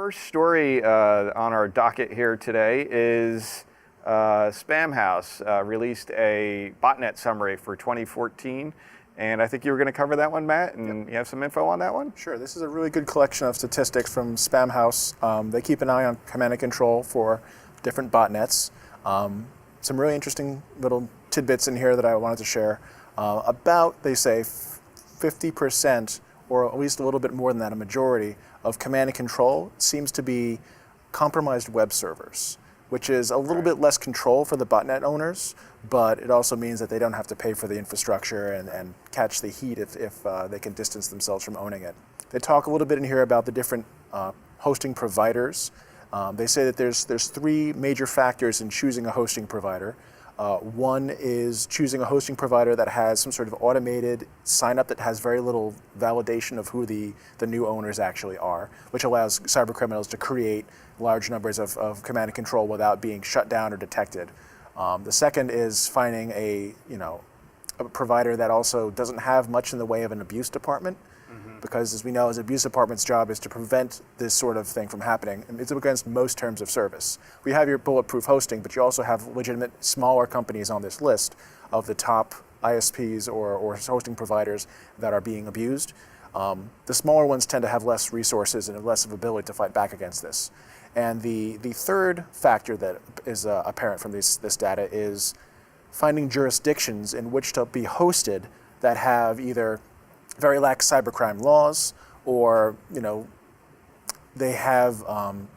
first story on our docket here today is Spamhaus released a botnet summary for 2014. And I think you were going to cover that one, Matt, and you have some info on that one? Sure. This is a really good collection of statistics from Spamhaus. They keep an eye on command and control for different botnets. Some really interesting little tidbits in here that I wanted to share. About, they say, 50%, or at least a little bit more than that, a majority of command and control seems to be compromised web servers, which is a little bit less control for the botnet owners, but it also means that they don't have to pay for the infrastructure and catch the heat if they can distance themselves from owning it. They talk a little bit in here about the different hosting providers. They say that there's three major factors in choosing a hosting provider. One is choosing a hosting provider that has some sort of automated sign-up that has very little validation of who the new owners actually are, which allows cyber criminals to create large numbers of command and control without being shut down or detected. The second is finding a provider that also doesn't have much in the way of an abuse department, because as we know, an abuse department's job is to prevent this sort of thing from happening. And it's against most terms of service. We have your bulletproof hosting, but you also have legitimate smaller companies on this list of the top ISPs or hosting providers that are being abused. The smaller ones tend to have less resources and less of ability to fight back against this. And the third factor that is apparent from this data is finding jurisdictions in which to be hosted that have either very lax cybercrime laws, or they have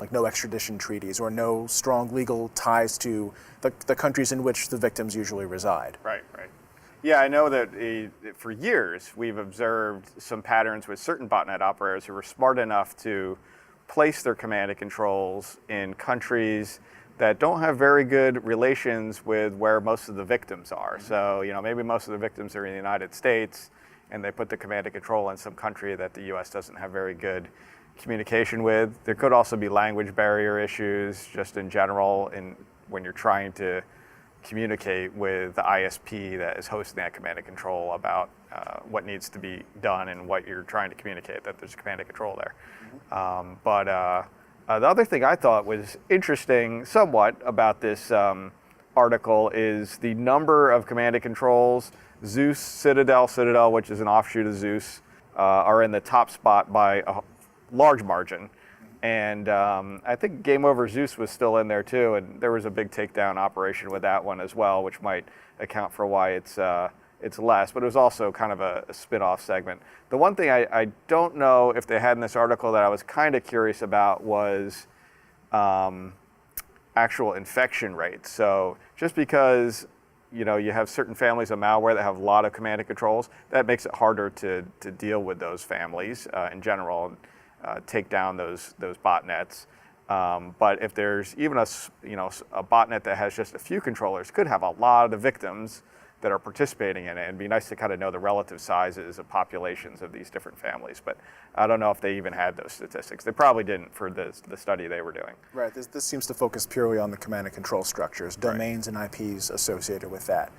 like no extradition treaties or no strong legal ties to the countries in which the victims usually reside. Right. Yeah, I know that for years we've observed some patterns with certain botnet operators who were smart enough to place their command and controls in countries that don't have very good relations with where most of the victims are. So, maybe most of the victims are in the United States, and they put the command and control in some country that the U.S. doesn't have very good communication with. There could also be language barrier issues just in general when you're trying to communicate with the ISP that is hosting that command and control about what needs to be done and what you're trying to communicate, that there's command and control there. But the other thing I thought was interesting somewhat about this article is the number of command and controls. Zeus, Citadel, which is an offshoot of Zeus, are in the top spot by a large margin. And I think Game Over Zeus was still in there too, and there was a big takedown operation with that one as well, which might account for why it's less, but it was also kind of a spin-off segment. The one thing I don't know if they had in this article that I was kind of curious about was actual infection rates. So just because you have certain families of malware that have a lot of command and controls, that makes it harder to deal with those families in general, take down those botnets. But if there's even a botnet that has just a few controllers, could have a lot of victims that are participating in it. It'd be nice to kind of know the relative sizes of populations of these different families, but I don't know if they even had those statistics. They probably didn't for the study they were doing. Right, this seems to focus purely on the command and control structures, domains and IPs associated with that.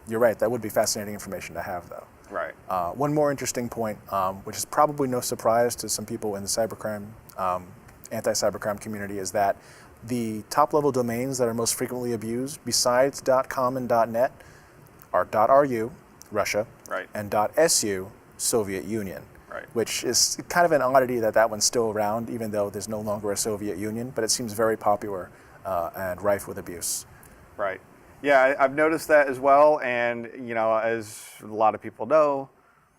You're right, that would be fascinating information to have though. Right. One more interesting point, which is probably no surprise to some people in the cybercrime, anti-cybercrime community, is that the top-level domains that are most frequently abused, besides .com and .net, are .ru, Russia, and .su, Soviet Union, which is kind of an oddity that one's still around, even though there's no longer a Soviet Union, but it seems very popular and rife with abuse. Right. Yeah, I've noticed that as well, and as a lot of people know,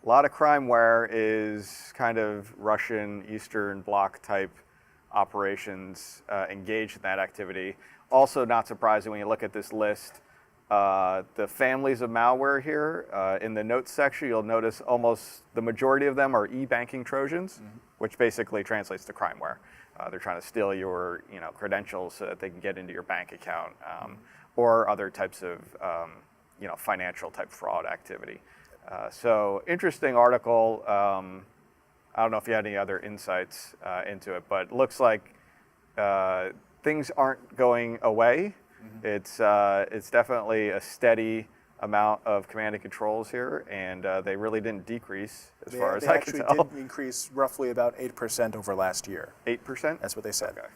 a lot of crimeware is kind of Russian, Eastern Bloc type operations engaged in that activity. Also not surprising when you look at this list, the families of malware here, in the notes section, you'll notice almost the majority of them are e-banking Trojans, which basically translates to crimeware. They're trying to steal your credentials so that they can get into your bank account, or other types of financial type fraud activity. So interesting article. I don't know if you had any other insights into it, but it looks like things aren't going away. It's definitely a steady amount of command and controls here, and they really didn't decrease as far as they I actually can tell. did increase roughly about 8% over last year. 8%? That's what they said. Okay.